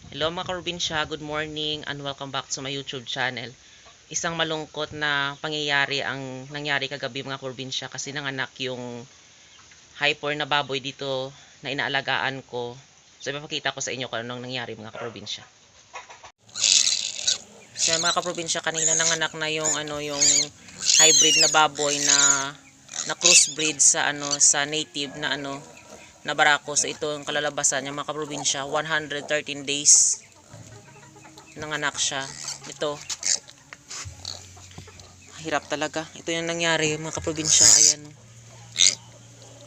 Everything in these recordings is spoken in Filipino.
Hello mga kaprobinsya, good morning and welcome back to my YouTube channel. Isang malungkot na pangyayari ang nangyari kagabi mga kaprobinsya kasi nanganak yung hyper na baboy dito na inaalagaan ko. So ipapakita ko sa inyo kung anong nangyari mga kaprobinsya. So mga kaprobinsya, kanina nanganak na yung yung hybrid na baboy na crossbreed sa sa native na barako. So ito ang kalalabasan niya mga kaprobinsya, 113 days nanganak siya. Ito, hirap talaga. Ito yung nangyari mga kaprobinsya. Ayan,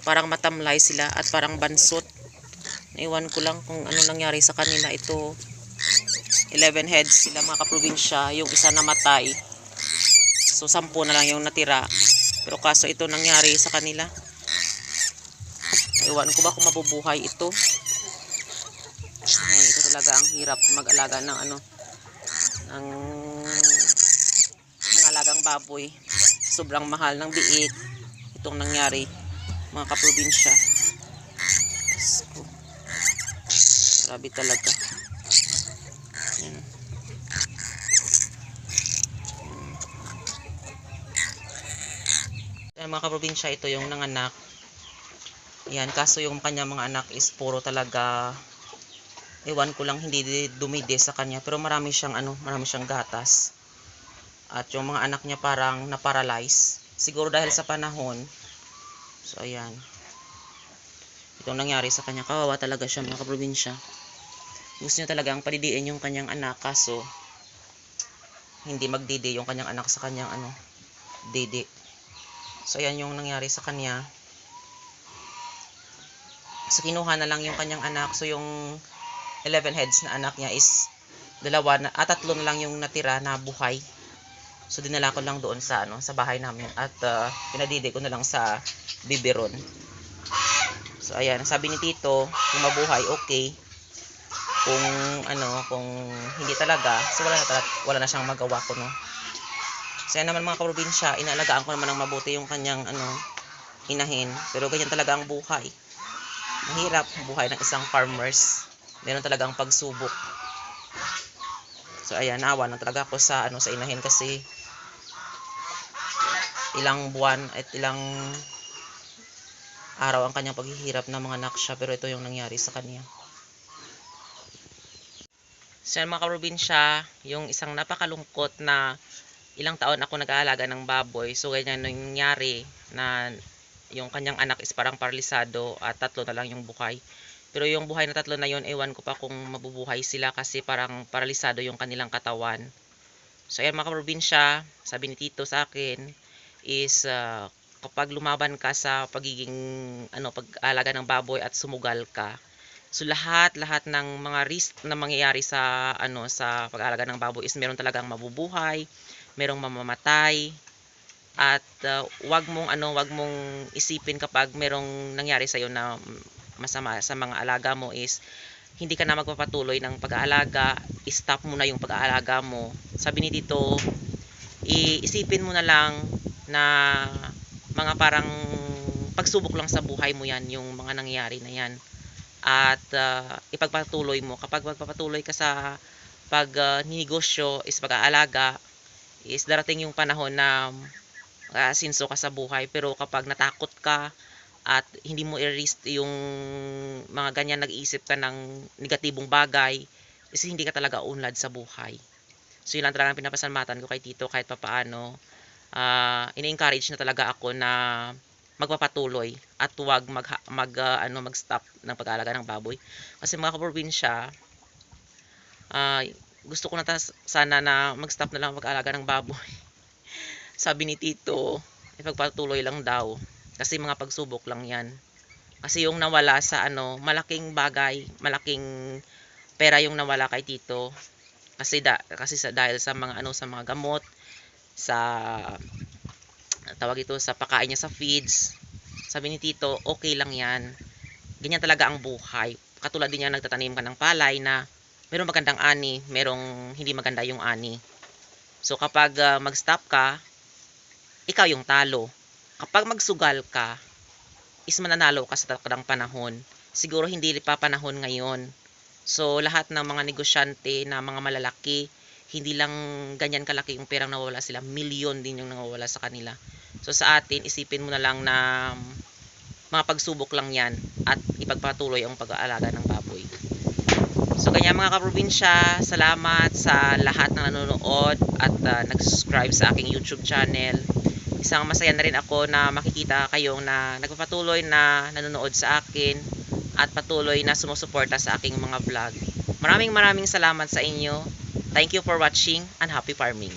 parang matamlay sila at parang bansot. Naiwan ko lang kung ano nangyari sa kanila. Ito, 11 heads sila mga kaprobinsya. Yung isa namatay, so 10 na lang yung natira. Pero kaso ito nangyari sa kanila. Iwan ko ba kung mabubuhay ito. Ay, ito talaga ang hirap mag-alaga ng ng mga alagang baboy. Sobrang mahal ng biik. Itong nangyari mga kaprobinsya. Grabe talaga. Yan. Yan mga kaprobinsya, ito yung nanganak. Yan, kaso yung kanya mga anak is puro talaga, ewan ko lang, hindi dumide sa kanya, pero marami siyang marami siyang gatas. At yung mga anak niya parang na-paralyze, siguro dahil sa panahon. So ayan, itong nangyari sa kanya. Kawawa talaga siya mga kaprobinsya. Gusto niya talagang padidiin yung kanyang anak, kaso hindi magdidi yung kanyang anak sa kanyang didi. So ayan yung nangyari sa kanya. So kinuha na lang yung kanyang anak. So yung 11 heads na anak niya is tatlo na lang yung natira na buhay. So dinala ko lang doon sa sa bahay namin at pinadidi ko na lang sa biberon. So ayan, sabi ni Tito, kung mabuhay okay. Kung kung hindi talaga, so wala na siyang magawa ko, no. So ayan naman mga kaprobinsya, inaalagaan ko naman ng mabuti yung kanyang inahin, pero ganyan talaga ang buhay. Mahirap buhay ng isang farmers. Meron talagang pagsubok. So ayan, nawa na talaga ako sa sa inahin kasi ilang buwan at ilang araw ang kanyang paghihirap na mga anak siya, pero ito yung nangyari sa kanya. So yan mga kaprobinsya, yung isang napakalungkot na ilang taon ako nag-aalaga ng baboy. So ganyan nangyari na yung kanyang anak is parang paralisado at tatlo na lang yung buhay. Pero yung buhay na tatlo na yun, ewan ko pa kung mabubuhay sila kasi parang paralisado yung kanilang katawan. So ayan mga kaprobinsya, sabi ni Tito sa akin is kapag lumaban ka sa pagiging pag-aalaga ng baboy at sumugal ka, so lahat ng mga risk na mangyayari sa sa pag-aalaga ng baboy is meron talagang mabubuhay, merong mamamatay. At wag mong isipin kapag merong nangyari sa iyo na masama sa mga alaga mo is hindi ka na magpapatuloy ng pag-aalaga, stop mo na yung pag-aalaga mo. Sabi ni Tito, iisipin mo na lang na mga parang pagsubok lang sa buhay mo yan, yung mga nangyayari na yan. At ipagpatuloy mo. Kapag magpapatuloy ka sa ninegosyo is pag-aalaga, is darating yung panahon na sinso ka sa buhay. Pero kapag natakot ka at hindi mo i-risk yung mga ganyan, nag-iisip ka ng negatibong bagay, is hindi ka talaga unlad sa buhay. So yun lang talaga ang pinapasalamatan ko kay Tito, kahit papaano ini-encourage na talaga ako na magpapatuloy at huwag mag-stop ng pag-aalaga ng baboy. Kasi mga kaprobinsya, gusto ko na sana na mag-stop na lang pag-aalaga ng baboy. Sabi ni Tito, ipagpatuloy lang daw. Kasi mga pagsubok lang yan. Kasi yung nawala sa malaking bagay, malaking pera yung nawala kay Tito. Kasi dahil sa mga sa mga gamot, sa tawag ito, sa pakain niya sa feeds. Sabi ni Tito, okay lang yan. Ganyan talaga ang buhay. Katulad din niya, nagtatanim ka ng palay na merong magandang ani, merong hindi maganda yung ani. So kapag mag-stop ka, ikaw yung talo. Kapag magsugal ka, is mananalo ka sa takdang panahon. Siguro hindi pa panahon ngayon. So lahat ng mga negosyante na mga malalaki, hindi lang ganyan kalaki yung perang nawawala sila, milyon din yung nawawala sa kanila. So sa atin, isipin mo na lang na mga pagsubok lang yan at ipagpatuloy ang pag-aalaga ng baboy. So kanya mga kaprobinsya, salamat sa lahat ng nanonood at nag-subscribe sa aking YouTube channel. Isang masaya na rin ako na makikita kayong na nagpapatuloy na nanonood sa akin at patuloy na sumusuporta sa aking mga vlog. Maraming salamat sa inyo. Thank you for watching and happy farming.